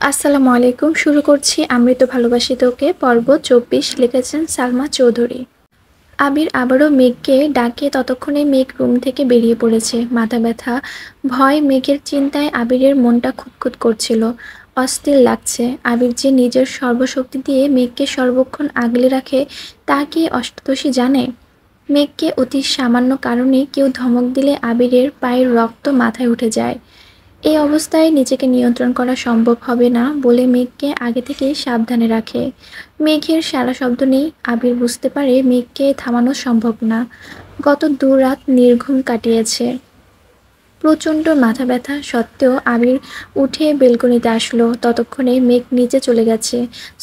আসসালামু আলাইকুম। শুরু করছি আমৃত ভালোবাসি তোকে পর্ব ২৪। লিখেছেন সালমা চৌধুরী। আবির আবারও মেঘকে ডাকে, ততক্ষণে মেঘ রুম থেকে বেরিয়ে পড়েছে। মাথা ব্যথা, ভয়, মেঘের চিন্তায় আবিরের মনটা খুঁতখুঁত করছিল, অস্থির লাগছে। আবির যে নিজের সর্বশক্তি দিয়ে মেঘকে সর্বক্ষণ আগলে রাখে তা কি অষ্টাদশী জানে? মেঘকে অতি সামান্য কারণে কেউ ধমক দিলে আবিরের পায়ের রক্ত মাথায় উঠে যায়। এই অবস্থায় নিজেকে নিয়ন্ত্রণ করা সম্ভব হবে না বলে মেঘকে আগে থেকেই সাবধানে রাখে। মেঘের সারা শব্দ নেই, আবির বুঝতে পারে মেঘকে থামানো সম্ভব না। গত ২ রাত নির্ঘুম কাটিয়েছে। প্রচণ্ড মাথা ব্যথা সত্ত্বেও আবির উঠে বেলকনিতে আসলো। ততক্ষণে মেঘ নিচে চলে গেছে।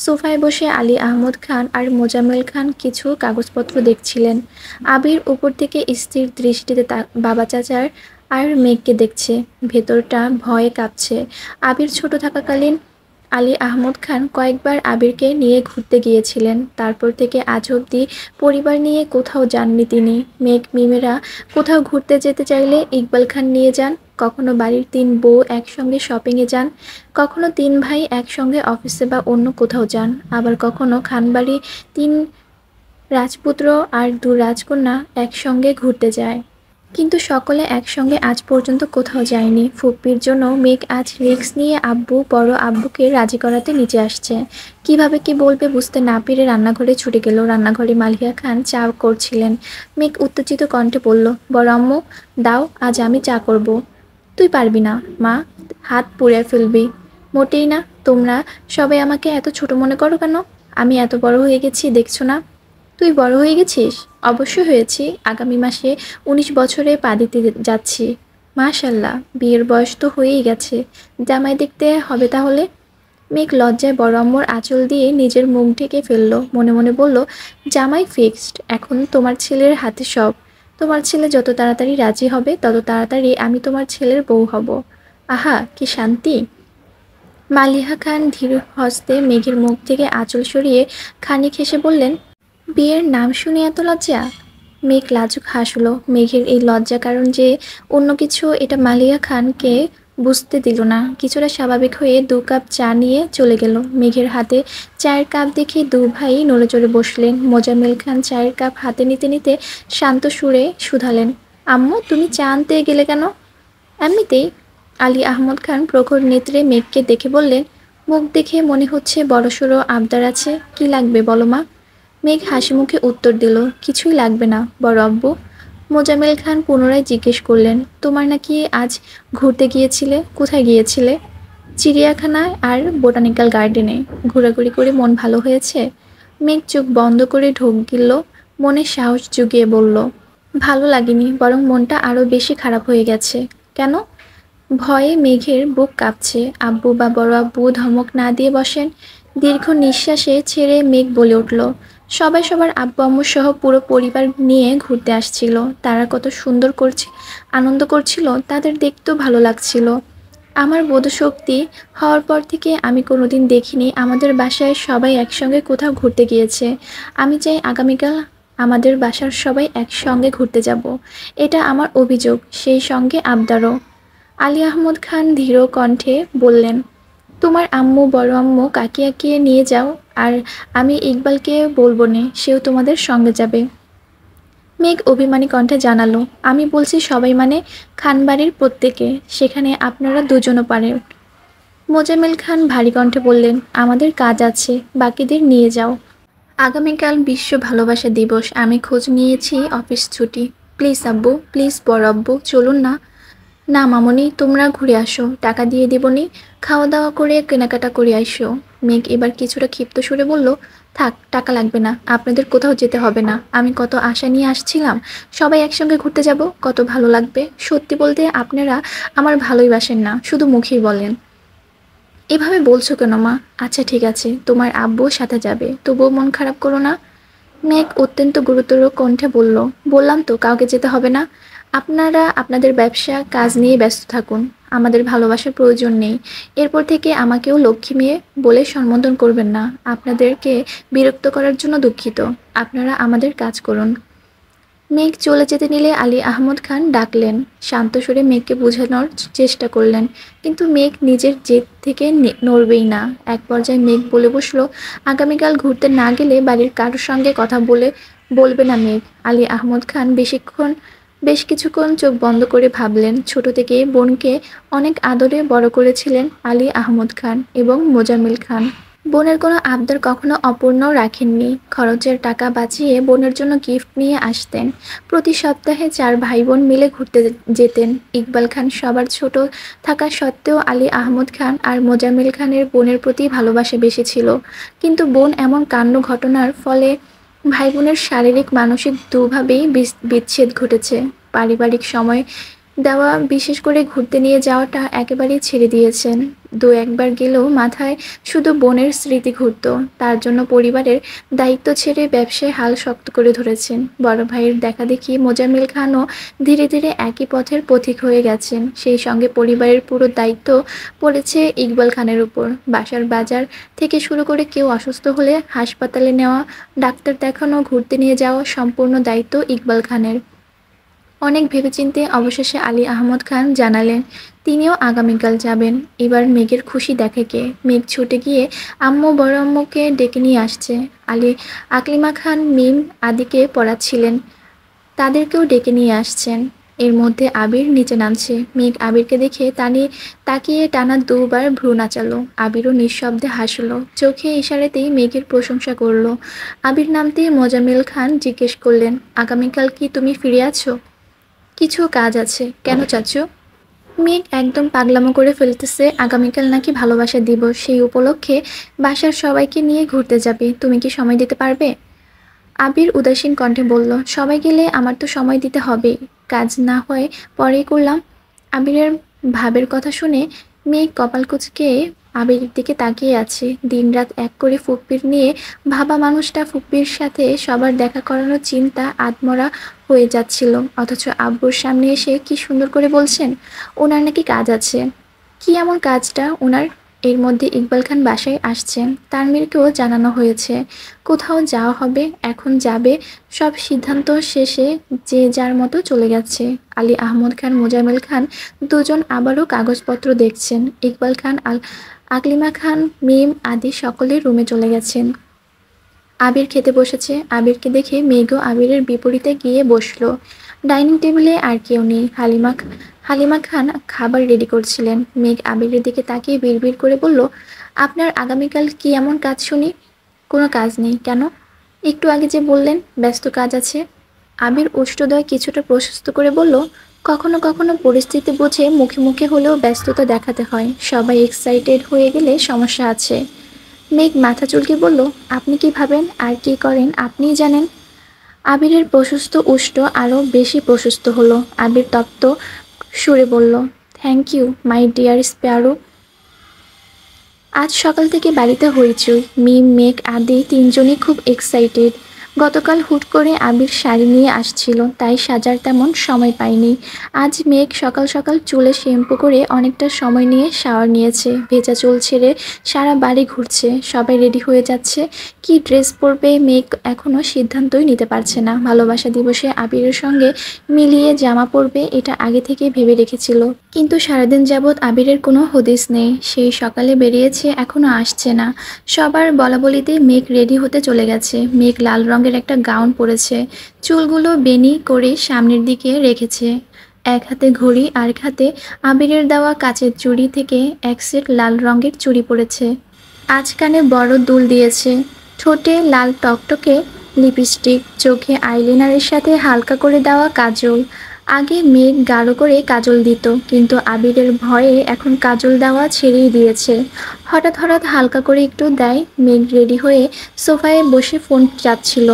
সোফায় বসে আলী আহমদ খান আর মোজাম্মেল খান কিছু কাগজপত্র দেখছিলেন। আবির উপর থেকে স্থির দৃষ্টিতে বাবা চাচার আর মেঘকে দেখছে। ভেতরটা ভয়ে কাঁপছে। আবির ছোট থাকাকালীন আলী আহমদ খান কয়েকবার আবিরকে নিয়ে ঘুরতে গিয়েছিলেন। তারপর থেকে আজ অবধি পরিবার নিয়ে কোথাও যাননি তিনি। মেঘ মিমেরা কোথাও ঘুরতে যেতে চাইলে ইকবাল খান নিয়ে যান, কখনো বাড়ির ৩ বউ একসঙ্গে শপিংয়ে যান, কখনো ৩ ভাই একসঙ্গে অফিসে বা অন্য কোথাও যান, আবার কখনো খানবাড়ি ৩ রাজপুত্র আর ২ রাজকন্যা একসঙ্গে ঘুরতে যায়। কিন্তু সকলে একসঙ্গে আজ পর্যন্ত কোথাও যায়নি। ফুপ্পির জন্য মেঘ আজ রিস্ক নিয়ে বড় আব্বুকে রাজি করাতে নিচে আসছে। কিভাবে কি বলবে বুঝতে না পেরে রান্নাঘরে ছুটে গেল। রান্নাঘরে মালিহা খান চা করছিলেন। মেঘ উত্তেজিত কণ্ঠে বলল, বড় আম্মু দাও, আজ আমি চা করব। তুই পারবি না মা, হাত পুড়ে ফেলবি। মোটেই না। তোমরা সবাই আমাকে এত ছোট মনে করো কেন? আমি এত বড় হয়ে গেছি, দেখছো না? তুই বড় হয়ে গেছিস? অবশ্যই হয়েছি। আগামী মাসে ১৯ বছরে পা দিতে যাচ্ছি। মাশাআল্লাহ, বিয়ের বয়স তো হয়েই গেছে। জামাই দেখতে হবে তাহলে। মেঘ লজ্জায় বড় আম্মুর আঁচল দিয়ে নিজের মুখ ঢেকে ফেলল। মনে মনে বলল, জামাই ফিক্সড। এখন তোমার ছেলের হাতে সব। তোমার ছেলে যত তাড়াতাড়ি রাজি হবে তত তাড়াতাড়ি আমি তোমার ছেলের বউ হব। আহা কি শান্তি! মালিহা খান ধীর হস্তে মেঘের মুখ থেকে আঁচল সরিয়ে খানিক হেসে বললেন, বিয়ের নাম শুনে এত লজ্জা? মেঘ লাজুক হাসল। মেঘের এই লজ্জা কারণ যে অন্য কিছু এটা মালিয়া খানকে বুঝতে দিল না। কিছুটা স্বাভাবিক হয়ে ২ কাপ চা নিয়ে চলে গেল। মেঘের হাতে চায়ের কাপ দেখে ২ ভাই নড়েচড়ে বসলেন। মোজাম্মেল খান চায়ের কাপ হাতে নিতে নিতে শান্ত সুরে শুধালেন, আম্মু তুমি চা আনতে গেলে কেন? এমনিতেই। আলী আহমদ খান প্রখর নেত্রে মেঘকে দেখে বললেন, মুখ দেখে মনে হচ্ছে বড়সড় আবদার আছে। কি লাগবে বলো মা? মেঘ হাসিমুখে উত্তর দিল, কিছুই লাগবে না বড় আব্বু। মোজাম্মেল খান পুনরায় জিজ্ঞেস করলেন, তোমার নাকি আজ ঘুরতে গিয়েছিলে? কোথায় গিয়েছিলে? চিড়িয়াখানায় আর বোটানিক্যাল গার্ডেনে। ঘোরাঘুরি করে মন ভালো হয়েছে? মেঘ চোখ বন্ধ করে ঢোক গিলল। মনে সাহস জুগিয়ে বলল, ভালো লাগেনি, বরং মনটা আরও বেশি খারাপ হয়ে গেছে। কেন? ভয়ে মেঘের বুক কাঁপছে। আব্বু বা বড় আব্বু ধমক না দিয়ে বসেন। দীর্ঘ নিঃশ্বাসে ছেড়ে মেঘ বলে উঠল, সবাই সবার আব্বু আম্মু সহ পুরো পরিবার নিয়ে ঘুরতে আসছিল। তারা কত সুন্দর করছে, আনন্দ করছিল, তাদের দেখতেও ভালো লাগছিল। আমার বোধশক্তি হওয়ার পর থেকে আমি কোনোদিন দেখিনি আমাদের বাসায় সবাই একসঙ্গে কোথাও ঘুরতে গিয়েছে। আমি চাই আগামীকাল আমাদের বাসার সবাই একসঙ্গে ঘুরতে যাব। এটা আমার অভিযোগ, সেই সঙ্গে আবদারও। আলী আহমদ খান ধীর কণ্ঠে বললেন, তোমার আম্মু বড় আম্মু কাকিয়াকে নিয়ে যাও, আর আমি ইকবালকে বলবো নে, সেও তোমাদের সঙ্গে যাবে। মেঘ অভিমানী কণ্ঠে জানালো, আমি বলছি সবাই মানে খানবাড়ির প্রত্যেকে, সেখানে আপনারা দুজনও পারেন। মোজাম্মেল খান ভারী কণ্ঠে বললেন, আমাদের কাজ আছে, বাকিদের নিয়ে যাও। আগামীকাল বিশ্ব ভালোবাসা দিবস, আমি খোঁজ নিয়েছি, অফিস ছুটি। প্লিজ আব্বু, প্লিজ বড় আব্বু, চলুন না। না মামনি, তোমরা ঘুরে আসো, টাকা দিয়ে দেবনি, খাওয়া দাওয়া করে কেনাকাটা করে আসো। মেঘ এবার কিছুটা ক্ষিপ্ত সুরে বলল, থাক, টাকা লাগবে না, আপনাদের কোথাও যেতে হবে না। আমি কত আশা নিয়ে আসছিলাম, সবাই একসঙ্গে ঘুরতে যাব, কত ভালো লাগবে। সত্যি বলতে আপনারা আমার ভালোই বাসেন না, শুধু মুখেই বলেন। এভাবে বলছো কেন মা? আচ্ছা ঠিক আছে, তোমার আব্বুও সাথে যাবে, তবুও মন খারাপ করো না। মেঘ অত্যন্ত গুরুতর কণ্ঠে বলল, বললাম তো কাউকে যেতে হবে না। আপনারা আপনাদের ব্যবসা কাজ নিয়ে ব্যস্ত থাকুন, আমাদের ভালোবাসার প্রয়োজন নেই। এরপর থেকে আমাকেও লক্ষ্মী মেয়ে বলে সম্বোধন করবেন না। আপনাদেরকে বিরক্ত করার জন্য দুঃখিত। আপনারা আমাদের কাজ করুন। মেঘ চলে যেতে নিলে আলী আহমদ খান ডাকলেন। শান্ত সুরে মেঘকে বোঝানোর চেষ্টা করলেন, কিন্তু মেঘ নিজের জেদ থেকে নড়বেই না। এক পর্যায়ে মেঘ বলে বসলো, আগামীকাল ঘুরতে না গেলে বাড়ির কারোর সঙ্গে কথা বলবে না মেঘ। আলী আহমদ খান বেশ কিছুক্ষণ চোখ বন্ধ করে ভাবলেন। ছোট থেকে বোনকে অনেক আদরে বড় করেছিলেন আলী আহমদ খান এবং মোজাম্মেল খান। বোনের কোনো আবদার কখনো অপূর্ণ রাখেননি। খরচের টাকা বাঁচিয়ে বোনের জন্য গিফট নিয়ে আসতেন। প্রতি সপ্তাহে 4 ভাই বোন মিলে ঘুরতে যেতেন। ইকবাল খান সবার ছোট থাকা সত্ত্বেও আলী আহমদ খান আর মোজাম্মেল খানের বোনের প্রতি ভালোবাসা বেশি ছিল। কিন্তু বোন এমন কাণ্ড ঘটনার ফলে ভাই বোনের শারীরিক মানসিক দুভাবেই বিচ্ছেদ ঘটেছে। পারিবারিক সময় দেওয়া, বিশেষ করে ঘুরতে নিয়ে যাওয়াটা একেবারেই ছেড়ে দিয়েছেন। দু একবার গেলেও মাথায় শুধু বোনের স্মৃতি ঘুরত। তার জন্য পরিবারের দায়িত্ব ছেড়ে ব্যবসায় হাল শক্ত করে ধরেছেন। বড় ভাইয়ের দেখাদেখি মোজাম্মেল খানও ধীরে ধীরে একই পথের পথিক হয়ে গেছেন। সেই সঙ্গে পরিবারের পুরো দায়িত্ব পড়েছে ইকবাল খানের উপর। বাসার বাজার থেকে শুরু করে কেউ অসুস্থ হলে হাসপাতালে নেওয়া, ডাক্তার দেখানো, ঘুরতে নিয়ে যাওয়া সম্পূর্ণ দায়িত্ব ইকবাল খানের। অনেক ভেবেচিন্তে অবশেষে আলী আহমদ খান জানালেন তিনিও আগামীকাল যাবেন। এবার মেঘের খুশি দেখে কে? মেঘ ছুটে গিয়ে আম্মু বড় আম্মুকে ডেকে নিয়ে আসছে। আকলিমা খান মিম আদিকে পড়াচ্ছিলেন, তাদেরকেও ডেকে নিয়ে আসছেন। এর মধ্যে আবির নিচে নামছে। মেঘ আবিরকে দেখে তাকিয়ে টানা 2বার ভ্রু নাচালো। আবিরও নিঃশব্দে হাসলো, চোখে ইশারাতেই মেঘের প্রশংসা করলো। আবির নামতেই মোজাম্মেল খান জিজ্ঞেস করলেন, আগামীকাল কি তুমি ফিরে আছো? কিছু কাজ আছে। কেন চাচু? মেঘ একদম পাগলামো করে ফেলতেছে। আগামীকাল নাকি ভালোবাসা দিবস, সেই উপলক্ষে বাসার সবাইকে নিয়ে ঘুরতে যাবে। তুমি কি সময় দিতে পারবে? আবির উদাসীন কণ্ঠে বলল, সবাই গেলে আমার তো সময় দিতে হবেই। কাজ না হয় পরেই করলাম। আবিরের ভাবের কথা শুনে মেঘ কপাল কুঁচকে আবিরের দিকে তাকিয়ে আছে। দিনরাত এক করে ফুপ্পির নিয়ে ভাবা মানুষটা ফুপ্পির সাথে সবার দেখা করানোর চিন্তা আধমরা হয়ে যাচ্ছিল। অথচ আব্বুর সামনে এসে কি সুন্দর করে বলছেন ওনার নাকি কাজ আছে। কি এমন কাজটা ওনার? এর মধ্যে ইকবাল খান বাসায় আসছেন। তানভীরকেও জানানো হয়েছে কোথাও যাওয়া হবে, এখন যাবে। সব সিদ্ধান্ত শেষে যে যার মতো চলে গেছে। আলী আহমদ খান, মোজাম্মেল খান দুজন আবারও কাগজপত্র দেখছেন। ইকবাল খান, আকলিমা খান, মিম আদি সকলে রুমে চলে গেছেন। আবির খেতে বসেছে। আবিরকে দেখে মেঘও আবিরের বিপরীতে গিয়ে বসলো। ডাইনিং টেবিলে আর কেউ নেই। হালিমা খান খাবার রেডি করছিলেন। মেঘ আবিরের দিকে তাকিয়ে বিড়বিড় করে বলল, আপনার আগামীকাল কি এমন কাজ শুনি? কোনো কাজ নেই। কেন? একটু আগে যে বললেন ব্যস্ত কাজ আছে। আবির উষ্ঠদয় কিছুটা প্রশস্ত করে বলল, কখনো কখনো পরিস্থিতি বুঝে মুখে মুখে হলেও ব্যস্ততা দেখাতে হয়। সবাই এক্সাইটেড হয়ে গেলে সমস্যা আছে। মেঘ মাথা চুলকে বলল, আপনি কি ভাবেন আর কি করেন আপনিই জানেন। আবিরের প্রশস্ত উষ্ঠ আরও বেশি প্রশস্ত হলো। আবির তপ্ত সুরে বলল, thank you my dear sparrow. আজ সকাল থেকে বাড়িতে হইচই। মিম, মেঘ আদি তিনজনই খুব এক্সাইটেড। গতকাল হুট করে আবির শাড়ি নিয়ে আসছিল, তাই সাজার তেমন সময় পায়নি। আজ মেঘ সকাল সকাল চুলে শ্যাম্পু করে অনেকটা সময় নিয়ে শাওয়ার নিয়েছে। ভেজা চুল ছেড়ে সারা বাড়ি ঘুরছে। সবাই রেডি হয়ে যাচ্ছে। কি ড্রেস পরবে মেঘ এখনও সিদ্ধান্তই নিতে পারছে না। ভালোবাসা দিবসে আবিরের সঙ্গে মিলিয়ে জামা পরবে এটা আগে থেকে ভেবে রেখেছিল। কিন্তু সারাদিন যাবৎ আবিরের কোনো হদিস নেই। সেই সকালে বেরিয়েছে, এখনো আসছে না। সবার বলাবলিতে মেঘ রেডি হতে চলে গেছে। মেঘ লাল রঙের একটা গাউন পরেছে। চুলগুলো বেনি করে সামনের দিকে রেখেছে। এক হাতে ঘড়ি, আর এক হাতে আবিরের দেওয়া কাচের চুড়ি থেকে এক সেট লাল রঙের চুড়ি পরেছে। আজ কানে বড় দুল দিয়েছে। ঠোঁটে লাল টকটকে লিপস্টিক, চোখে আইলাইনারের সাথে হালকা করে দেওয়া কাজল। আগে মেঘ গাঢ় করে কাজল দিত, কিন্তু আবিরের ভয়ে এখন কাজল দেওয়া ছেড়েই দিয়েছে। হঠাৎ হঠাৎ হালকা করে একটু দেয়। মেঘ রেডি হয়ে সোফায় বসে ফোন চাপছিল।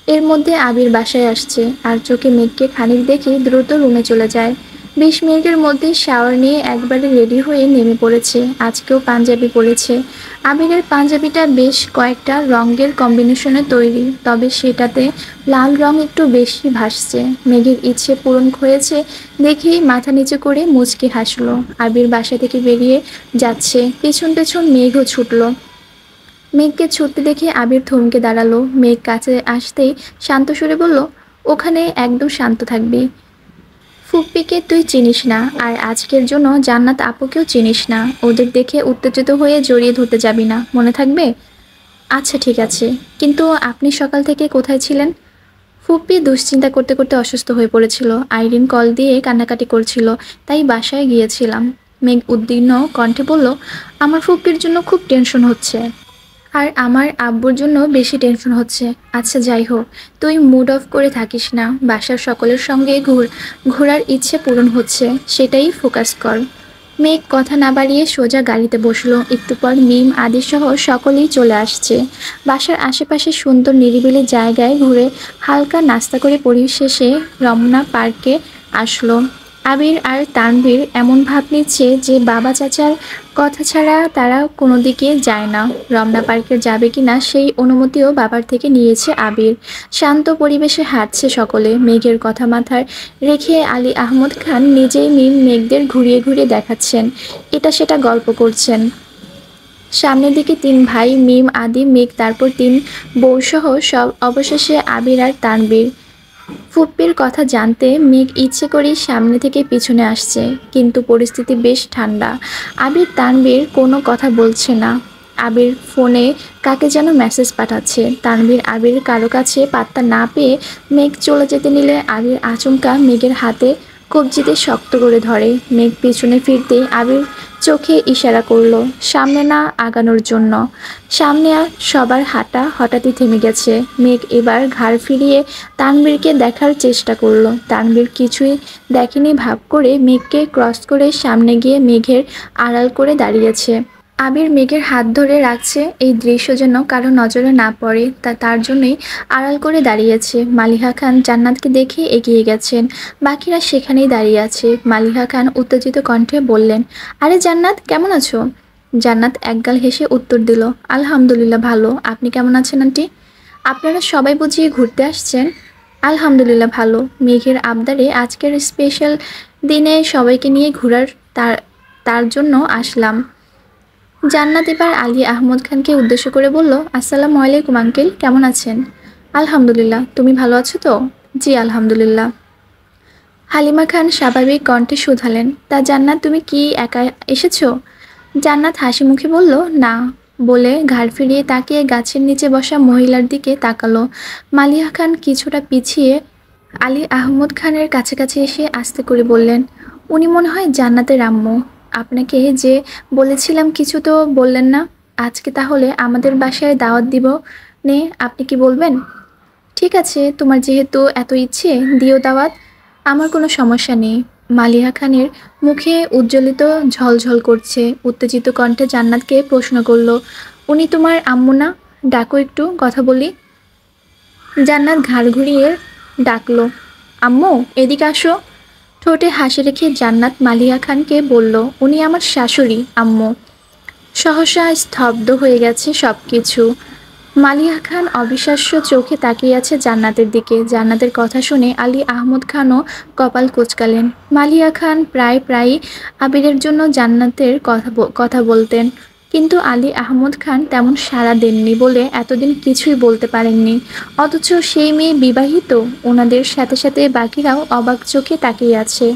এর মধ্যে আবির বাসায় আসছে, আর চোখে মেঘকে খানিক দেখে দ্রুত রুমে চলে যায়। 20 মিনিটের মধ্যে শাওয়ার নিয়ে একবারে রেডি হয়ে নেমে পড়েছে। আজকেও পাঞ্জাবি পরেছে। আবিরের পাঞ্জাবিটা বেশ কয়েকটা রঙের কম্বিনেশনে তৈরি, তবে সেটাতে লাল রং একটু বেশি ভাসছে। মেঘের ইচ্ছে পূরণ হয়েছে দেখেই মাথা নিচু করে মুচকি হাসলো। আবির বাসা থেকে বেরিয়ে যাচ্ছে, পেছন পেছন মেঘও ছুটল। মেঘকে ছুটতে দেখে আবির থমকে দাঁড়ালো। মেঘ কাছে আসতেই শান্ত সুরে বলল, ওখানে একদম শান্ত থাকবি। ফুপ্পিকে তুই চিনিস না, আর আজকের জন্য জান্নাত আপুকেও চিনিস না। ওদের দেখে উত্তেজিত হয়ে জড়িয়ে ধরতে যাবি না, মনে থাকবে? আচ্ছা ঠিক আছে। কিন্তু আপনি সকাল থেকে কোথায় ছিলেন? ফুপ্পি দুশ্চিন্তা করতে করতে অসুস্থ হয়ে পড়েছিল। আইরিন কল দিয়ে কান্নাকাটি করছিল, তাই বাসায় গিয়েছিলাম। মেঘ উদ্বিগ্ন কণ্ঠে বলল, আমার ফুপ্পির জন্য খুব টেনশন হচ্ছে। আর আমার আব্বুর জন্য বেশি টেনশন হচ্ছে। আচ্ছা যাই হোক, তুই মুড অফ করে থাকিস না। বাসার সকলের সঙ্গে ঘোরার ইচ্ছে পূরণ হচ্ছে, সেটাই ফোকাস কর। মেঘ কথা না বাড়িয়ে সোজা গাড়িতে বসলো। একটু পর মিম আদি সহ সকলেই চলে আসছে। বাসার আশেপাশে সুন্দর নিরিবিলি জায়গায় ঘুরে হালকা নাস্তা করে পরিশেষে রমনা পার্কে আসলো। আবির আর তানভীর এমন ভাব নিচ্ছে যে বাবা চাচার কথা ছাড়া তারা কোনো দিকে যায় না। রমনা পার্কে যাবে কিনা সেই অনুমতিও বাবার থেকে নিয়েছে আবির। শান্ত পরিবেশে হাঁটছে সকলে। মেঘের কথা মাথায় রেখে আলী আহমদ খান নিজেই মেঘদের ঘুরিয়ে ঘুরিয়ে দেখাচ্ছেন, এটা সেটা গল্প করছেন। সামনের দিকে 3 ভাই মিম আদি মেঘ, তারপর 3 বউসহ সব, অবশেষে আবির আর তানভীর। ফুপ্পির কথা জানতে মেঘ ইচ্ছে করেই সামনে থেকে পিছনে আসছে, কিন্তু পরিস্থিতি বেশ ঠান্ডা। আবির তানভীর কোনো কথা বলছে না। আবির ফোনে কাকে যেন মেসেজ পাঠাচ্ছে। তানভীর আবির কারো কাছে পাত্তা না পেয়ে মেঘ চলে যেতে নিলে আবির আচমকা মেঘের হাতে কবজিতে শক্ত করে ধরে। মেঘ পিছনে ফিরতেই আবির চোখে ইশারা করলো সামনে না আগানোর জন্য। সামনে আর সবার হাঁটা হঠাৎই থেমে গেছে। মেঘ এবার ঘাড় ফিরিয়ে তানভীরকে দেখার চেষ্টা করলো। তানভীর কিছুই দেখেনি ভাব করে মেঘকে ক্রস করে সামনে গিয়ে মেঘের আড়াল করে দাঁড়িয়েছে। আবির মেঘের হাত ধরে রাখছে, এই দৃশ্য যেন কারো নজরে না পড়ে তার জন্যই আড়াল করে দাঁড়িয়েছে। মালিহা খান জান্নাতকে দেখে এগিয়ে গেছেন। বাকিরা সেখানেই দাঁড়িয়ে আছে। মালিহা খান উত্তেজিত কণ্ঠে বললেন, আরে জান্নাত, কেমন আছো? জান্নাত একগাল হেসে উত্তর দিল, আলহামদুলিল্লাহ ভালো। আপনি কেমন আছেন আন্টি? আপনারা সবাই বুঝিয়ে ঘুরতে আসছেন? আলহামদুলিল্লাহ ভালো। মেঘের আবদারে আজকের স্পেশাল দিনে সবাইকে নিয়ে ঘোরার তার তার জন্য আসলাম। জান্নাত এবার আলী আহমদ খানকে উদ্দেশ্য করে বলল, আসসালামু আলাইকুম আঙ্কেল, কেমন আছেন? আলহামদুলিল্লাহ, তুমি ভালো আছো তো? জি আলহামদুলিল্লাহ। হালিমা খান স্বাভাবিক কণ্ঠে শুধালেন, তা জান্নাত তুমি কি একা এসেছো? জান্নাত হাসি মুখে বলল, না, বলে ঘাড় ফিরিয়ে তাকিয়ে গাছের নিচে বসা মহিলার দিকে তাকালো। মালিহা খান কিছুটা পিছিয়ে আলী আহমদ খানের কাছাকাছি এসে আস্তে করে বললেন, উনি মনে হয় জান্নাতের আম্মু। আপনাকে যে বলেছিলাম কিছু তো বললেন না। আজকে তাহলে আমাদের বাসায় দাওয়াত দিব নে, আপনি কি বলবেন? ঠিক আছে, তোমার যেহেতু এত ইচ্ছে দিও দাওয়াত, আমার কোনো সমস্যা নেই। মালিহা খানের মুখে উজ্জ্বলিত ঝলঝল করছে। উত্তেজিত কণ্ঠে জান্নাতকে প্রশ্ন করলো, উনি তোমার আম্মু না? ডাকো একটু, কথা বলি। জান্নাত ঘাড় ঘুরিয়ে ডাকলো, আম্মু এদিকে আসো। ঠোঁটে হাসি রেখে জান্নাত মালিহা খানকে বলল, উনি আমার শাশুড়ি আম্মু। সহসা স্তব্ধ হয়ে গেছে সব কিছু। মালিহা খান অবিশ্বাস্য চোখে তাকিয়ে আছে জান্নাতের দিকে। জান্নাতের কথা শুনে আলী আহমদ খানও কপাল কুঁচকালেন। মালিহা খান প্রায়ই আবিরের জন্য জান্নাতের কথা বলতেন, কিন্তু আলী আহমদ খান তেমন সাড়া দেননি বলে এতদিন কিছুই বলতে পারেননি। অথচ সেই মেয়ে বিবাহিত। ওনাদের সাথে সাথে বাকিরাও অবাক চোখে তাকিয়ে আছে।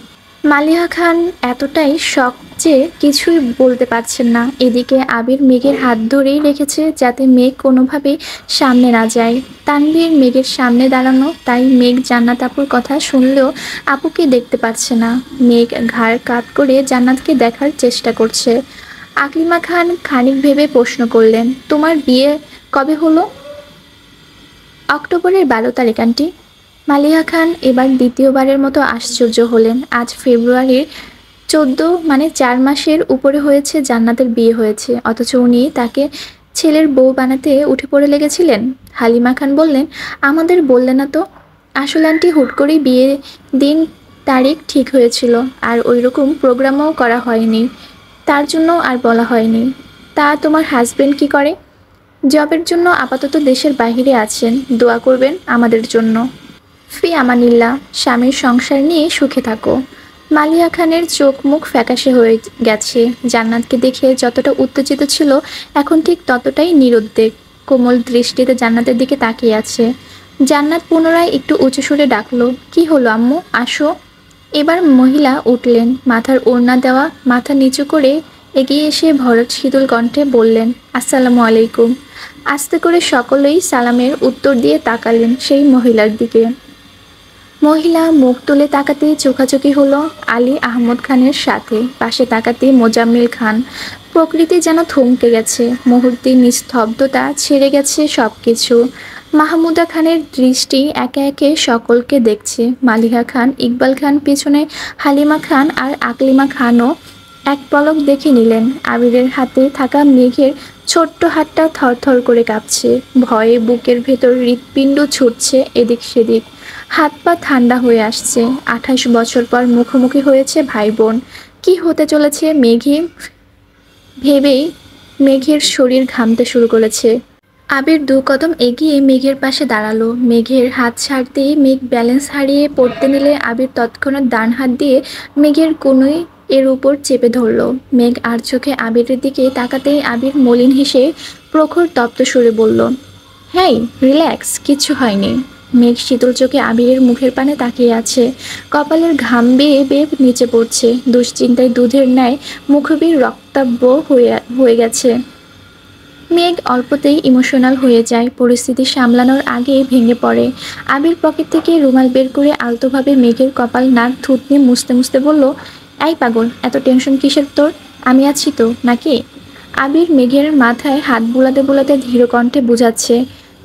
মালিহা খান এতটাই শক যে কিছুই বলতে পারছেন না। এদিকে আবির মেঘের হাত ধরেই রেখেছে যাতে মেঘ কোনোভাবেই সামনে না যায়। তানভীর মেঘের সামনে দাঁড়ানো, তাই মেঘ জান্নাত আপুর কথা শুনলেও আপুকে দেখতে পাচ্ছে না। মেঘ ঘাড় কাত করে জান্নাতকে দেখার চেষ্টা করছে। আকলিমা খান খানিক ভেবে প্রশ্ন করলেন, তোমার বিয়ে কবে হলো? অক্টোবরের 12 তারিখ আন্টি। মালিহা খান এবার দ্বিতীয়বারের মতো আশ্চর্য হলেন। আজ ফেব্রুয়ারির 14, মানে 4 মাসের উপরে হয়েছে জান্নাতের বিয়ে হয়েছে, অথচ উনি তাকে ছেলের বউ বানাতে উঠে পড়ে লেগেছিলেন। হালিমা খান বললেন, আমাদের বললে না তো। আসলে আন্টি হুট করেই বিয়ে দিন তারিখ ঠিক হয়েছিল, আর ওইরকম প্রোগ্রামও করা হয়নি, তার জন্য আর বলা হয়নি। তা তোমার হাজবেন্ড কি করে? জবের জন্য আপাতত দেশের বাইরে আছেন, দোয়া করবেন আমাদের জন্য। ফি আমানিল্লাহ, স্বামীর সংসার নিয়ে সুখে থাকো। মালিহা খানের চোখ মুখ ফ্যাকাশে হয়ে গেছে। জান্নাতকে দেখে যতটা উত্তেজিত ছিল এখন ঠিক ততটাই নিরুদ্বেগ। কোমল দৃষ্টিতে জান্নাতের দিকে তাকিয়ে আছে। জান্নাত পুনরায় একটু উঁচু সুরে ডাকলো, কি হলো আম্মু, আসো। এবার মহিলা উঠলেন, মাথার ওড়না দেওয়া, মাথা নিচু করে এগিয়ে এসে ভরত শীতল কণ্ঠে বললেন, আসসালামু আলাইকুম। আস্তে করে সকলেই সালামের উত্তর দিয়ে তাকালেন সেই মহিলার দিকে। মহিলা মুখ তুলে তাকাতেই চোখাচোখি হলো আলী আহমদ খানের সাথে, পাশে তাকাতেই মোজাম্মেল খান। প্রকৃতি যেন থমকে গেছে, মুহূর্তে নিস্তব্ধতা ছেড়ে গেছে সবকিছু। মাহমুদা খানের দৃষ্টি একে একে সকলকে দেখছে। মালিহা খান, ইকবাল খান, পিছনে হালিমা খান আর আকলিমা খানও এক পলক দেখে নিলেন। আবিরের হাতে থাকা মেঘের ছোট্ট হাতটা থরথর করে কাঁপছে, ভয়ে বুকের ভেতর হৃৎপিণ্ড ছুটছে এদিক সেদিক, হাত পা ঠান্ডা হয়ে আসছে। 28 বছর পর মুখোমুখি হয়েছে ভাই বোন, কি হতে চলেছে মেঘে ভেবেই মেঘের শরীর ঘামতে শুরু করেছে। আবির 2 কদম এগিয়ে মেঘের পাশে দাঁড়ালো। মেঘের হাত ছাড়তেই মেঘ ব্যালেন্স হারিয়ে পড়তে নিলে আবির তৎক্ষণাৎ ডান হাত দিয়ে মেঘের কনুই এর উপর চেপে ধরল। মেঘ আর চোখে আবিরের দিকে তাকাতেই আবির মলিন হেসে প্রখর তপ্ত সুরে বলল, হেই রিল্যাক্স, কিচ্ছু হয়নি। মেঘ শীতল চোখে আবিরের মুখের পানে তাকিয়ে আছে, কপালের ঘাম বেয়ে বেয়ে নিচে পড়ছে। দুশ্চিন্তায় দুধের ন্যায় মুখবির রক্তাব্য হয়ে গেছে। মেঘ অল্পতেই ইমোশনাল হয়ে যায়, পরিস্থিতি সামলানোর আগেই ভেঙে পড়ে। আবির পকেট থেকে রুমাল বের করে আলতোভাবে মেঘের কপাল, নাক, থুতনি মুছতে মুছতে বলল, এই পাগল, এত টেনশন কিসের তোর, আমি আছি তো নাকি। আবির মেঘের মাথায় হাত বুলাতে বুলাতে ধীর কণ্ঠে বুঝাচ্ছে।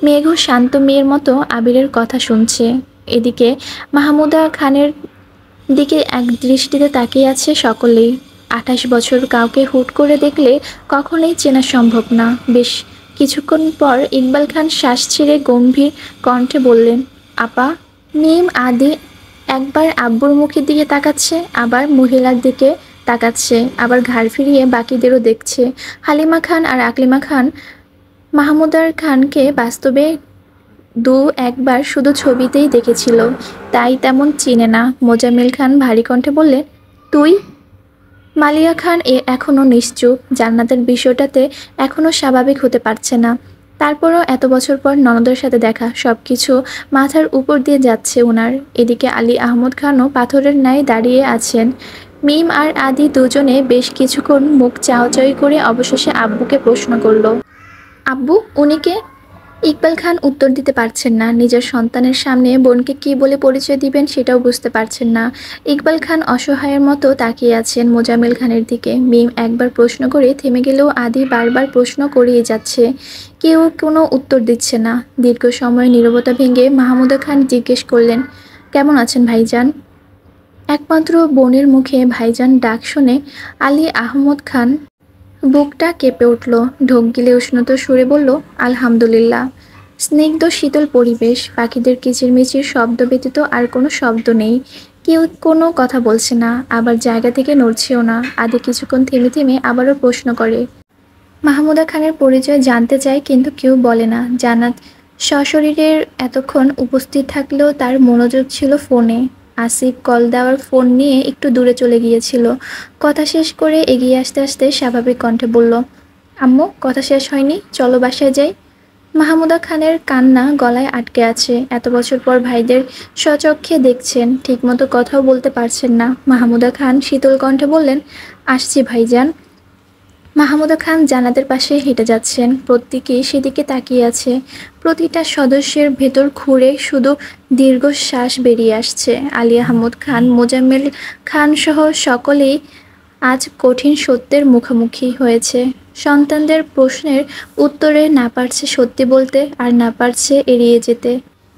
মেঘও শান্ত মেয়ের মতো আবিরের কথা শুনছে। এদিকে মাহমুদা খানের দিকে এক দৃষ্টিতে তাকিয়ে আছে সকলেই। 28 বছর কাউকে হুট করে দেখলে কখনোই চেনা সম্ভব না। বেশ কিছুক্ষণ পর ইকবাল খান শ্বাস ছেড়ে গম্ভীর কণ্ঠে বললেন, আপা। মিম আদি একবার আব্বুর মুখের দিকে তাকাচ্ছে, আবার মহিলার দিকে তাকাচ্ছে, আবার ঘাড় ফিরিয়ে বাকিদেরও দেখছে। হালিমা খান আর আকলিমা খান মাহমুদার খানকে বাস্তবে একবার শুধু ছবিতেই দেখেছিল, তাই তেমন চিনে না। মোজাম্মেল খান ভারী কণ্ঠে বললেন, তুই। মালিয়া খান এখনও নিশ্চুপ, জান্নাতের বিষয়টাতে এখনও স্বাভাবিক হতে পারছে না। তারপরও এত বছর পর ননদের সাথে দেখা, সব কিছু মাথার উপর দিয়ে যাচ্ছে ওনার। এদিকে আলী আহমদ খানও পাথরের ন্যায় দাঁড়িয়ে আছেন। মিম আর আদি দুজনে বেশ কিছুক্ষণ মুখ চাওয়াচাওয়ি করে অবশেষে আব্বুকে প্রশ্ন করল, আব্বু উনিকে। ইকবাল খান উত্তর দিতে পারছেন না, নিজের সন্তানের সামনে বোনকে কী বলে পরিচয় দিবেন সেটাও বুঝতে পারছেন না। ইকবাল খান অসহায়ের মতো তাকিয়ে আছেন মোজাম্মেল খানের দিকে। মিম একবার প্রশ্ন করে থেমে গেলেও আদি বারবার প্রশ্ন করিয়ে যাচ্ছে, কেউ কোনো উত্তর দিচ্ছে না। দীর্ঘ সময় নীরবতা ভেঙে মাহমুদা খান জিজ্ঞেস করলেন, কেমন আছেন ভাইজান। একমাত্র বোনের মুখে ভাইজান ডাক শুনে আলী আহমদ খান বুকটা কেঁপে উঠল, ঢোক গিলে উষ্ণত সুরে বলল, আলহামদুলিল্লাহ। স্নিগ্ধ শীতল পরিবেশ, পাখিদের কিচিরমিচির শব্দ ব্যতীত আর কোনো শব্দ নেই। কেউ কোনো কথা বলছে না, আবার জায়গা থেকে নড়ছেও না। আদি কিছুক্ষণ থেমে থেমে আবারও প্রশ্ন করে। মাহমুদা খানের পরিচয় জানতে চায়, কিন্তু কেউ বলে না। জান্নাত সশরীরের এতক্ষণ উপস্থিত থাকলেও তার মনোযোগ ছিল ফোনে। আসিফ কল দেওয়ার ফোন নিয়ে একটু দূরে চলে গিয়েছিল। কথা শেষ করে এগিয়ে আসতে আসতে স্বাভাবিক কণ্ঠে বলল, আম্মু কথা শেষ হয়নি, চলো বাসায় যাই। মাহমুদা খানের কান্না গলায় আটকে আছে। এত বছর পর ভাইদের স্বচক্ষে দেখছেন, ঠিকমতো কথাও বলতে পারছেন না। মাহমুদা খান শীতল কণ্ঠে বললেন, আসছি ভাইজান। মাহমুদা খান জান্নাতের পাশে হেঁটে যাচ্ছেন, প্রত্যেকেই সেদিকে তাকিয়ে আছে। প্রতিটা সদস্যের ভেতর খুঁড়ে শুধু দীর্ঘশ্বাস বেরিয়ে আসছে। আলী আহমদ খান, মোজাম্মেল খান সহ সকলেই আজ কঠিন সত্যের মুখোমুখি হয়েছে। সন্তানদের প্রশ্নের উত্তরে না পারছে সত্যি বলতে, আর না পারছে এড়িয়ে যেতে।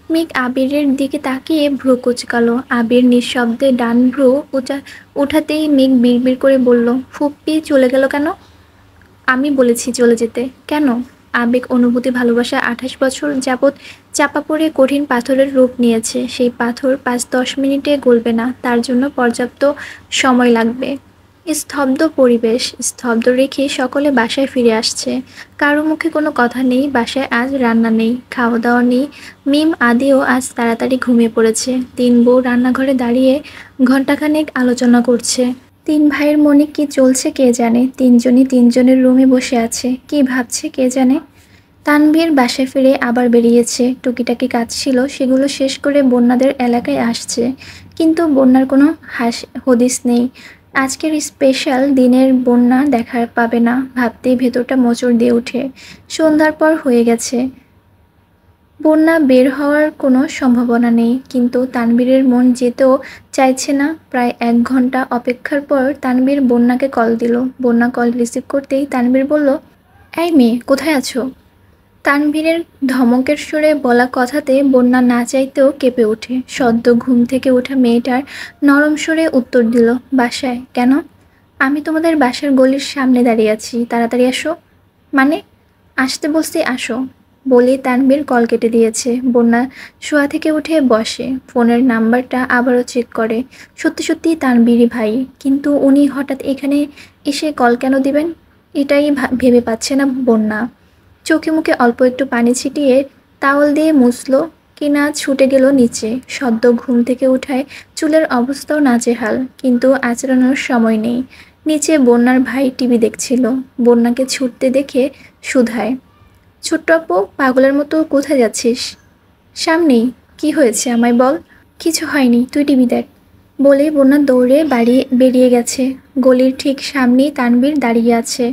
মেঘ আবিরের দিকে তাকিয়ে ভ্রু কুচকালো। আবির নিঃশব্দে ডান ভ্রু উঠাতেই মেঘ বিড়বিড় করে বলল, ফুপ্পি চলে গেল কেন। আমি বলেছি চলে যেতে। কেন। আবেগ, অনুভূতি, ভালোবাসা 28 বছর যাবৎ চাপা পড়ে কঠিন পাথরের রূপ নিয়েছে। সেই পাথর 5-10 মিনিটে গলবে না, তার জন্য পর্যাপ্ত সময় লাগবে। স্তব্ধ পরিবেশ, স্তব্ধ রেখে সকলে বাসায় ফিরে আসছে। কারো মুখে কোনো কথা নেই, বাসায় আজ রান্না নেই, খাওয়া দাওয়া নেই। মিম আদিও আজ তাড়াতাড়ি ঘুমিয়ে পড়েছে। 3 বউ রান্নাঘরে দাঁড়িয়ে ঘণ্টাখানেক আলোচনা করছে। 3 ভাইয়ের মনে কি চলছে কে জানে। তিনজনই তিনজনের রুমে বসে আছে, কি ভাবছে কে জানে। তানভীর বাসায় ফিরে আবার বেরিয়েছে। টুকিটাকি কাজ ছিল সেগুলো শেষ করে বন্যাদের এলাকায় আসছে, কিন্তু বন্যার কোনো হদিস নেই। আজকের স্পেশাল দিনের বন্যা দেখা পাবে না ভাবতেই ভেতরটা মোচড় দিয়ে ওঠে। সন্ধ্যার পর হয়ে গেছে, বন্যা বের হওয়ার কোনো সম্ভাবনা নেই, কিন্তু তানভীরের মন যেতেও চাইছে না। প্রায় 1 ঘন্টা অপেক্ষার পর তানভীর বন্যাকে কল দিল। বন্যা কল রিসিভ করতেই তানভীর বলল, এই মেয়ে, কোথায় আছো? তানভীরের ধমকের সুরে বলা কথাতে বন্যা না চাইতেও কেঁপে ওঠে। সদ্য ঘুম থেকে ওঠা মেয়েটার নরম সুরে উত্তর দিল, বাসায়। কেন? আমি তোমাদের বাসার গলির সামনে দাঁড়িয়ে আছি, তাড়াতাড়ি আসো। মানে? আসতে বলছি, আসো। বলে তানভীর কল কেটে দিয়েছে। বন্যা শোয়া থেকে উঠে বসে, ফোনের নাম্বারটা আবারও চেক করে। সত্যি সত্যি তানভীরই ভাই, কিন্তু উনি হঠাৎ এখানে এসে কল কেন দিবেন? এটাই ভেবে পাচ্ছে না বন্যা। চোখে মুখে অল্প একটু পানি ছিটিয়ে তাওয়াল দিয়ে মুছল, কিনা ছুটে গেল নিচে। সদ্য ঘুম থেকে উঠায় চুলের অবস্থাও নাজেহাল, কিন্তু আঁচড়ানোর সময় নেই। নিচে বন্যার ভাই টিভি দেখছিল। বন্যাকে ছুটতে দেখে শুধায়, ছোট্ট আপু, পাগলের মতো কোথায় যাচ্ছিস? সামনেই। কি হয়েছে আমায় বল। কিছু হয়নি, তুই টিভি দেখ। বলে বন্যা দৌড়ে বেরিয়ে গেছে। গলির ঠিক সামনেই তানভীর দাঁড়িয়ে আছে।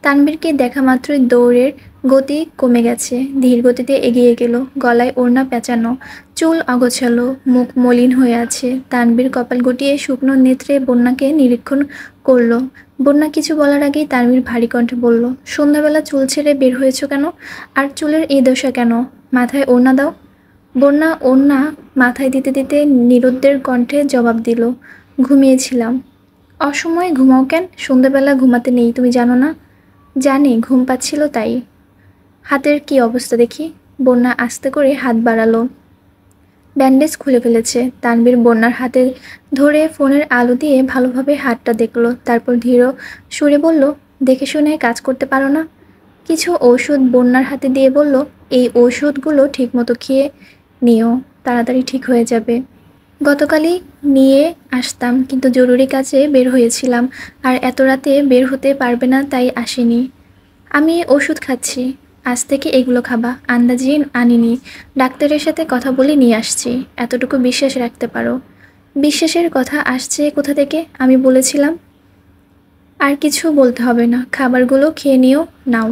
তানভীরকে দেখা মাত্রই দৌড়ের গতি কমে গেছে, ধীর গতিতে এগিয়ে গেল। গলায় ওড়না পেঁচানো, চুল অগোছালো, মুখ মলিন হয়ে আছে। তানভীর কপাল গুটিয়ে শুকনো নেত্রে বন্যাকে নিরীক্ষণ করলো। বন্যা কিছু বলার আগেই তানভীর ভারী কণ্ঠে বলল, সন্ধ্যাবেলা চুল ছেড়ে বের হয়েছ কেন? আর চুলের এই দশা কেন? মাথায় ওড়না দাও। বন্যা ওড়না মাথায় দিতে দিতে নিরুদ্দের কণ্ঠে জবাব দিল, ঘুমিয়েছিলাম। অসময়ে ঘুমাও কেন? সন্ধ্যাবেলা ঘুমাতে নেই, তুমি জানো না? জানি, ঘুম পাচ্ছিল তাই। হাতের কি অবস্থা দেখি। বন্যা আস্তে করে হাত বাড়ালো। ব্যান্ডেজ খুলে ফেলেছে। তানভীর বন্যার হাতে ধরে ফোনের আলো দিয়ে ভালোভাবে হাতটা দেখল, তারপর ধীর সুরে বলল, দেখে শুনে কাজ করতে পারো না? কিছু ঔষধ বন্যার হাতে দিয়ে বলল, এই ঔষধগুলো ঠিকমতো খেয়ে নিও, তাড়াতাড়ি ঠিক হয়ে যাবে। গতকালই নিয়ে আসতাম, কিন্তু জরুরি কাজে বের হয়েছিলাম, আর এত রাতে বের হতে পারবে না তাই আসিনি। আমি ওষুধ খাচ্ছি, আজ থেকে এগুলো খাবা। আন্দাজি আনিনি, ডাক্তারের সাথে কথা বলে নিয়ে আসছি। এতটুকু বিশ্বাস রাখতে পারো। বিশ্বাসের কথা আসছে কোথা থেকে? আমি বলেছিলাম। আর কিছু বলতে হবে না, খাবারগুলো খেয়ে নিও। নাও।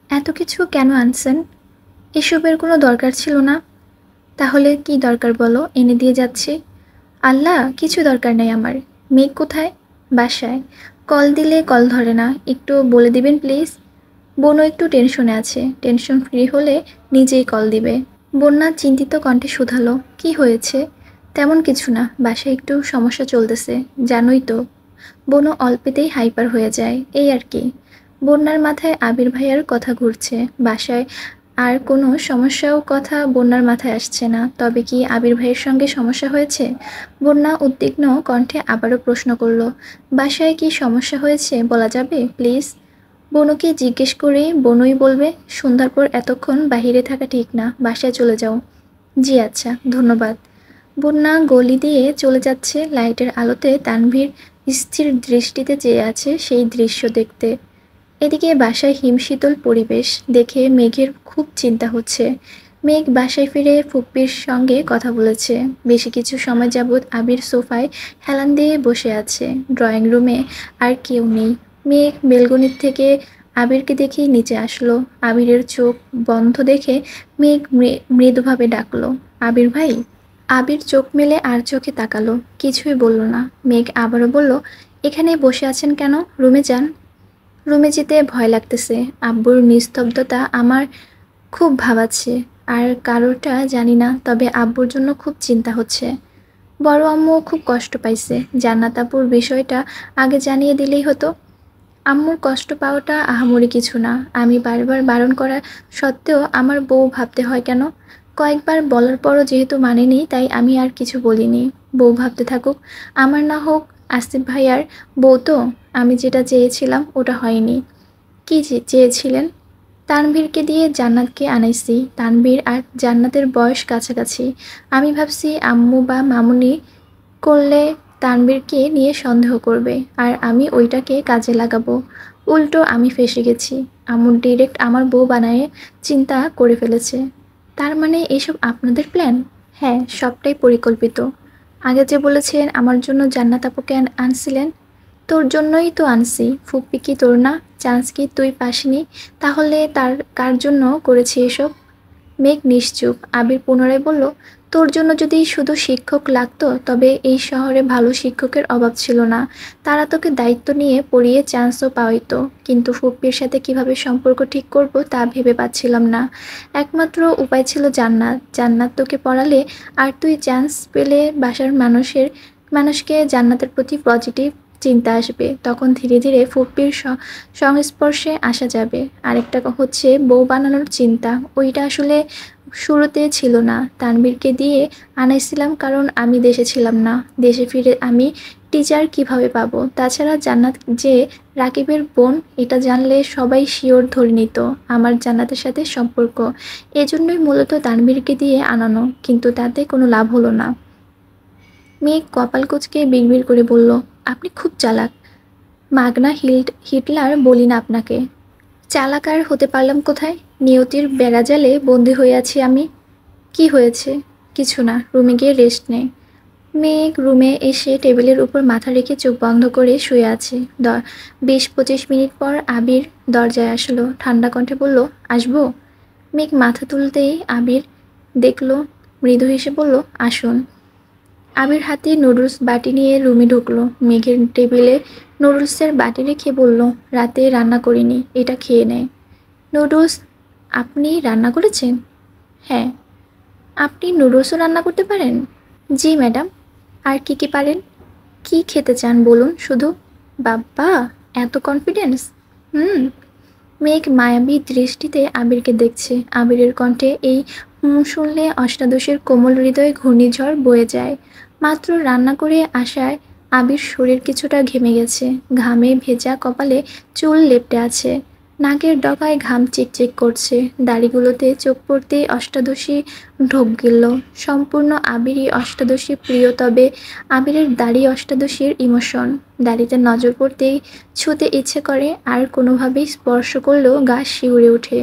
এত কিছু কেন আনছেন? এসবের কোনো দরকার ছিল না। তাহলে কি দরকার বলো, এনে দিয়ে যাচ্ছি। আল্লাহ, কিছু দরকার নেই আমার। মেঘ কোথায়? বাসায়। কল দিলে কল ধরে না, একটু বলে দিবেন প্লিজ। বোনও একটু টেনশনে আছে, টেনশন ফ্রি হলে নিজেই কল দিবে। বন্যা চিন্তিত কণ্ঠে শুধালো, কি হয়েছে? তেমন কিছু না, বাসায় একটু সমস্যা চলতেছে, জানোই তো। বোনও অল্পেতেই হাইপার হয়ে যায়, এই আর কি। বন্যার মাথায় আবির ভাইয়ার কথা ঘুরছে। বাসায় আর কোনো সমস্যাও কথা বন্যার মাথায় আসছে না। তবে কি আবির ভাইয়ের সঙ্গে সমস্যা হয়েছে? বন্যা উদ্বিগ্ন কণ্ঠে আবারও প্রশ্ন করল, বাসায় কি সমস্যা হয়েছে বলা যাবে প্লিজ? বনুকে জিজ্ঞেস করে বনুই বলবে। সন্ধ্যার পর এতক্ষণ বাহিরে থাকা ঠিক না, বাসায় চলে যাও। জি আচ্ছা, ধন্যবাদ। বন্যা গলি দিয়ে চলে যাচ্ছে। লাইটের আলোতে তানভীর স্থির দৃষ্টিতে চেয়ে আছে সেই দৃশ্য দেখতে। এদিকে বাসায় হিমশীতল পরিবেশ দেখে মেঘের খুব চিন্তা হচ্ছে। মেঘ বাসায় ফিরে ফুপ্পির সঙ্গে কথা বলেছে। বেশি কিছু সময় যাবৎ আবির সোফায় হেলান দিয়ে বসে আছে। ড্রয়িং রুমে আর কেউ নেই। মেঘ বেলকনির থেকে আবিরকে দেখে নিচে আসলো। আবিরের চোখ বন্ধ দেখে মেঘ মৃদুভাবে ডাকলো, আবির ভাই। আবির চোখ মেলে আর চোখে তাকালো, কিছুই বলল না। মেঘ আবারও বলল, এখানে বসে আছেন কেন? রুমে যান। রুমে যেতে ভয় লাগতেছে। আব্বুর নিস্তব্ধতা আমার খুব ভাবাচ্ছে। আর কারোরটা জানি না, তবে আব্বুর জন্য খুব চিন্তা হচ্ছে। বড় আম্মু খুব কষ্ট পাইছে। জান্নাত আপুর বিষয়টা আগে জানিয়ে দিলেই হতো। আম্মুর কষ্ট পাওয়াটা আহামরি কিছু না। আমি বারবার বারণ করা সত্ত্বেও আমার বউ ভাবতে হয় কেন? কয়েকবার বলার পরও যেহেতু মানেনি, তাই আমি আর কিছু বলিনি। বউ ভাবতে থাকুক, আমার না হোক। আসিফ ভাইয়ার বউ তো। আমি যেটা চেয়েছিলাম ওটা হয়নি। কি চেয়েছিলেন? তানভীরকে দিয়ে জান্নাতকে আনাইছি। তানভীর আর জান্নাতের বয়স কাছাকাছি। আমি ভাবছি আম্মু বা মামুনি করলে তানভীরকে নিয়ে সন্দেহ করবে, আর আমি ওইটাকে কাজে লাগাবো। উল্টো আমি ফেঁসে গেছি। আম্মু ডিরেক্ট আমার বউ বানায়ে চিন্তা করে ফেলেছে। তার মানে এসব আপনাদের প্ল্যান? হ্যাঁ, সবটাই পরিকল্পিত। আগে যে বলেছিলেন আমার জন্য জান্নাত আপুকে আনছিলেন, তোর জন্যই তো আনছি। ফুপ্পি কি তোর না? চান্স কি তুই পাসনি? তাহলে তার কার জন্য করেছি এসব? মেঘ নিশ্চুপ। আবির পুনরায় বলল, তোর জন্য যদি শুধু শিক্ষক লাগতো তবে এই শহরে ভালো শিক্ষকের অভাব ছিল না। তারা তোকে দায়িত্ব নিয়ে পড়িয়ে চান্সও পাইতো। কিন্তু ফুপ্পির সাথে কিভাবে সম্পর্ক ঠিক করব তা ভেবে পাচ্ছিলাম না। একমাত্র উপায় ছিল জান্নাত। জান্নাত তোকে পড়ালে আর তুই চান্স পেলে বাসার মানুষকে জান্নাতের প্রতি পজিটিভ চিন্তা আসবে। তখন ধীরে ধীরে ফুপ্পির সংস্পর্শে আসা যাবে। আরেকটা হচ্ছে বউ বানানোর চিন্তা। ওইটা আসলে শুরুতে ছিল না। তানভীরকে দিয়ে আনাইছিলাম কারণ আমি দেশে ছিলাম না। দেশে ফিরে আমি টিচার কিভাবে পাবো? তাছাড়া জান্নাত যে রাকিবের বোন এটা জানলে সবাই শিওর ধরে নিত আমার জান্নাতের সাথে সম্পর্ক। এজন্যই মূলত তানভীরকে দিয়ে আনানো, কিন্তু তাতে কোনো লাভ হলো না। মেয়ে কপাল কুঁচকে বিড়বিড় করে বলল, আপনি খুব চালাক। মাগনা হিটলার বলি না আপনাকে। চালাক আর হতে পারলাম কোথায়? নিয়তির বেড়াজালে বন্দি হয়ে আছি আমি। কি হয়েছে? কিছু না, রুমে গিয়ে রেস্ট নে। মেঘ রুমে এসে টেবিলের উপর মাথা রেখে চোখ বন্ধ করে শুয়ে আছে। 20-25 মিনিট পর আবির দরজায় আসলো। ঠান্ডা কণ্ঠে বলল, আসবো? মেঘ মাথা তুলতেই আবির দেখল, মৃদু হেসে বলল, আসুন। আবির হাতে নুডলস বাটি নিয়ে রুমে ঢুকলো। মেঘের টেবিলে নুডলসের বাটি রেখে বলল, রাতে রান্না করিনি, এটা খেয়ে নেয়। নুডলস? আপনি রান্না করেছেন? হ্যাঁ। আপনি নুডলসও রান্না করতে পারেন? জি ম্যাডাম। আর কি কি পারেন? কি খেতে চান বলুন শুধু। বাব্বা, এত কনফিডেন্স! হুম। মেঘ মায়াবী দৃষ্টিতে আবিরকে দেখছে। আবিরের কণ্ঠে এই শুনলে অষ্টাদশের কোমল হৃদয়ে ঘূর্ণিঝড় বয়ে যায়। মাত্র রান্না করে আসায় আবির শরীর কিছুটা ঘেমে গেছে। ঘামে ভেজা কপালে চুল লেপ্টে আছে। নাকের ডগায় ঘাম চিকচিক করছে। দাড়িগুলোতে চোখ পড়তেই অষ্টাদশী ঢোক গেল। সম্পূর্ণ আবিরই অষ্টাদশী প্রিয়, তবে আবিরের দাড়ি অষ্টাদশীর ইমোশন। দাড়িতে নজর পড়তেই ছুঁতে ইচ্ছে করে, আর কোনোভাবেই স্পর্শ করলেও গা শিউরে ওঠে।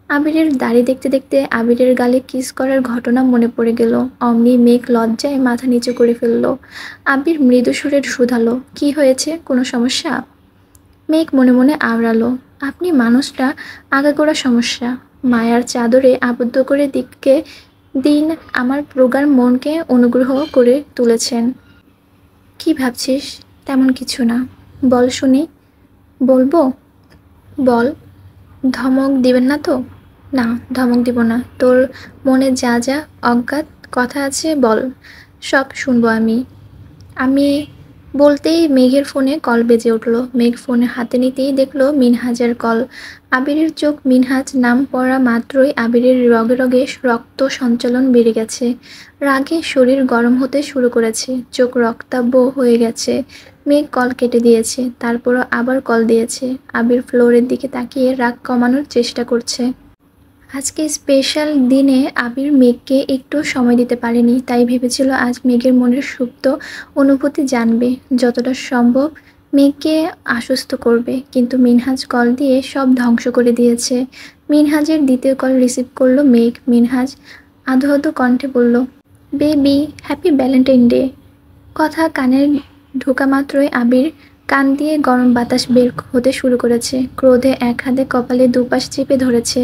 আবিরের দাড়ি দেখতে দেখতে আবিরের গালে কিস করার ঘটনা মনে পড়ে গেল। অমনি মেঘ লজ্জায় মাথা নিচু করে ফেলল। আবির মৃদু সুরে শুধালো, কি হয়েছে? কোনো সমস্যা? মেঘ মনে মনে আওড়ালো, আপনি মানুষটা আগাগোড়া সমস্যা। মায়ার চাদরে আবদ্ধ করে দিন আমার প্রগাঢ় মনকে অনুগ্রহ করে তুলেছেন। কি ভাবছিস? তেমন কিছু না। বল শুনি। বলবো? বল। ধমক দিবেন না তো? না, ধমক দিব না। তোর মনে যা যা অজ্ঞাত কথা আছে বল, সব শুনবো আমি। আমি বলতেই মেঘের ফোনে কল বেজে উঠল। মেঘ ফোনে হাতে নিতেই দেখল মিনহাজের কল। আবিরের চোখ মিনহাজ নাম পড়া মাত্রই আবিরের রগে রগে রক্ত সঞ্চালন বেড়ে গেছে। রাগে শরীর গরম হতে শুরু করেছে। চোখ রক্তাভ হয়ে গেছে। মেঘ কল কেটে দিয়েছে, তারপরও আবার কল দিয়েছে। আবির ফ্লোরের দিকে তাকিয়ে রাগ কমানোর চেষ্টা করছে। আজকে স্পেশাল দিনে আবির মেঘকে একটু সময় দিতে পারেনি। তাই ভেবেছিল আজ মেঘের মনের সুপ্ত অনুভূতি জানবে, যতটা সম্ভব মেঘকে আশ্বস্ত করবে। কিন্তু মিনহাজ কল দিয়ে সব ধ্বংস করে দিয়েছে। মিনহাজের দ্বিতীয় কল রিসিভ করলো মেঘ। মিনহাজ আধো আধো কণ্ঠে বলল, বেবি, হ্যাপি ভ্যালেন্টাইন ডে। কথা কানে ঢোকা মাত্রই আবির কান দিয়ে গরম বাতাস বের হতে শুরু করেছে। ক্রোধে এক হাতে কপালে দুপাশ চেপে ধরেছে।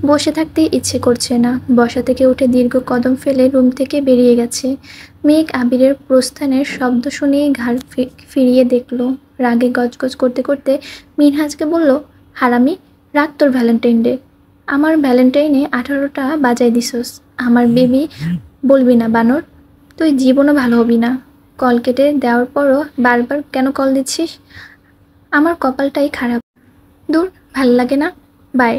বসে থাকতে ইচ্ছে করছে না। বসা থেকে উঠে দীর্ঘ কদম ফেলে রুম থেকে বেরিয়ে গেছে। মেঘ আবিরের প্রস্থানের শব্দ শুনিয়ে ঘাড় ফিরিয়ে দেখল। রাগে গজগজ করতে করতে মিনহাজকে বলল, হারামি, রাগ তোর ভ্যালেন্টাইন ডে। আমার ভ্যালেন্টাইনে 18টা বাজায় দিছস। আমার বেবি বলবি না বানর? তুই জীবনও ভালো হবি না। কল কেটে দেওয়ার পরও বারবার কেন কল দিচ্ছিস? আমার কপালটাই খারাপ। দূর, ভাল লাগে না। বাই।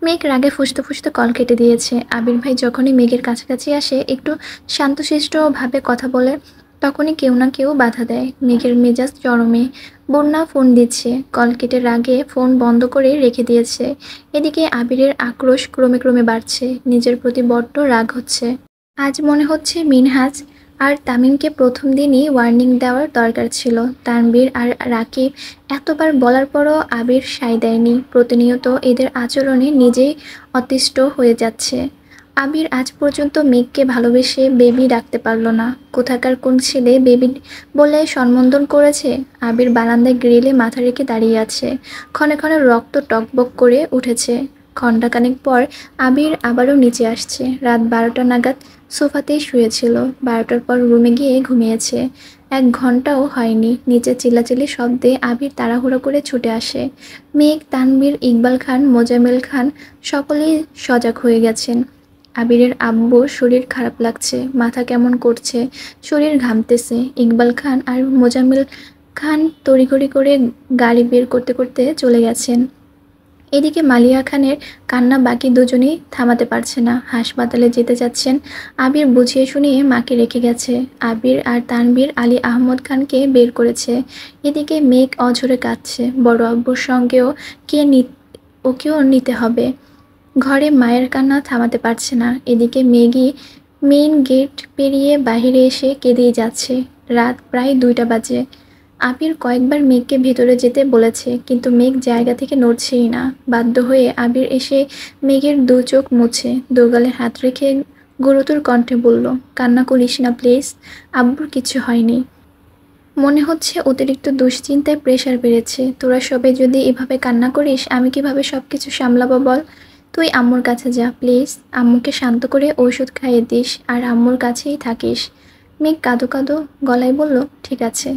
মেঘ রাগে ফুঁসতে ফুঁসতে কল কেটে দিয়েছে। আবির ভাই যখনই মেঘের কাছাকাছি আসে, একটু শান্তশিষ্টভাবে কথা বলে, তখনই কেউ না কেউ বাধা দেয়। মেঘের মেজাজ চরমে। বন্যা ফোন দিচ্ছে। কল কেটে রাগে ফোন বন্ধ করে রেখে দিয়েছে। এদিকে আবিরের আক্রোশ ক্রমে ক্রমে বাড়ছে। নিজের প্রতি বড্ড রাগ হচ্ছে। আজ মনে হচ্ছে মিনহাজ আর তামিমকে প্রথম দিনই ওয়ার্নিং দেওয়ার দরকার ছিল। তানভীর আর রাকিব এতবার বলার পরও আবির সায় দেয়নি। প্রতিনিয়ত এদের আচরণে নিজেই অতিষ্ঠ হয়ে যাচ্ছে। আবির আজ পর্যন্ত মেঘকে ভালোবেসে বেবি ডাকতে পারল না। কোথাকার কোন ছেলে বেবি বলে সম্বোধন করেছে। আবির বারান্দায় গ্রিলে মাথা রেখে দাঁড়িয়ে আছে। ক্ষণে ক্ষণে রক্ত টকবক করে উঠেছে। ঘণ্টাখানেক পর আবির আবারও নিচে আসছে। রাত 12টা নাগাদ সোফাতেই শুয়েছিল। 12টার পর রুমে গিয়ে ঘুমিয়েছে। 1 ঘন্টাও হয়নি। নিচে চিল্লাচিল্লি শব্দে আবির তাড়াহুড়ো করে ছুটে আসে। মেঘ, তানভীর, ইকবাল খান, মোজাম্মেল খান সকলেই সজাগ হয়ে গেছেন। আবিরের আব্বুর শরীর খারাপ লাগছে, মাথা কেমন করছে, শরীর ঘামতেছে। ইকবাল খান আর মোজাম্মেল খান তড়িঘড়ি করে গাড়ি বের করতে করতে চলে গেছেন। এদিকে মালিয়া খানের কান্না বাকি দুজনেই থামাতে পারছে না। হাসপাতালে যেতে যাচ্ছেন। আবির বুঝিয়ে শুনিয়ে মাকে রেখে গেছে। আবির আর তানভীর আলী আহমদ খানকে বের করেছে। এদিকে মেঘ অঝরে কাঁদছে। বড় আব্বুর সঙ্গেও ওকেও নিতে হবে। ঘরে মায়ের কান্না থামাতে পারছে না। এদিকে মেঘই মেইন গেট পেরিয়ে বাইরে এসে কেঁদেই যাচ্ছে। রাত প্রায় 2টা বাজে। আবির কয়েকবার মেঘকে ভেতরে যেতে বলেছে, কিন্তু মেঘ জায়গা থেকে নড়ছেই না। বাধ্য হয়ে আবির এসে মেঘের 2 চোখ মুছে দোগালে হাত রেখে গুরুতর কণ্ঠে বলল, কান্না করিস না প্লিজ, আব্বুর কিছু হয়নি। মনে হচ্ছে অতিরিক্ত দুশ্চিন্তায় প্রেশার বেড়েছে। তোরা সবাই যদি এভাবে কান্না করিস আমি কিভাবে সব কিছু সামলাবো বল। তুই আম্মুর কাছে যা প্লিজ, আম্মুকে শান্ত করে ঔষধ খাইয়ে দিস আর আম্মুর কাছেই থাকিস। মেঘ কাঁদো কাঁদো গলায় বলল, ঠিক আছে।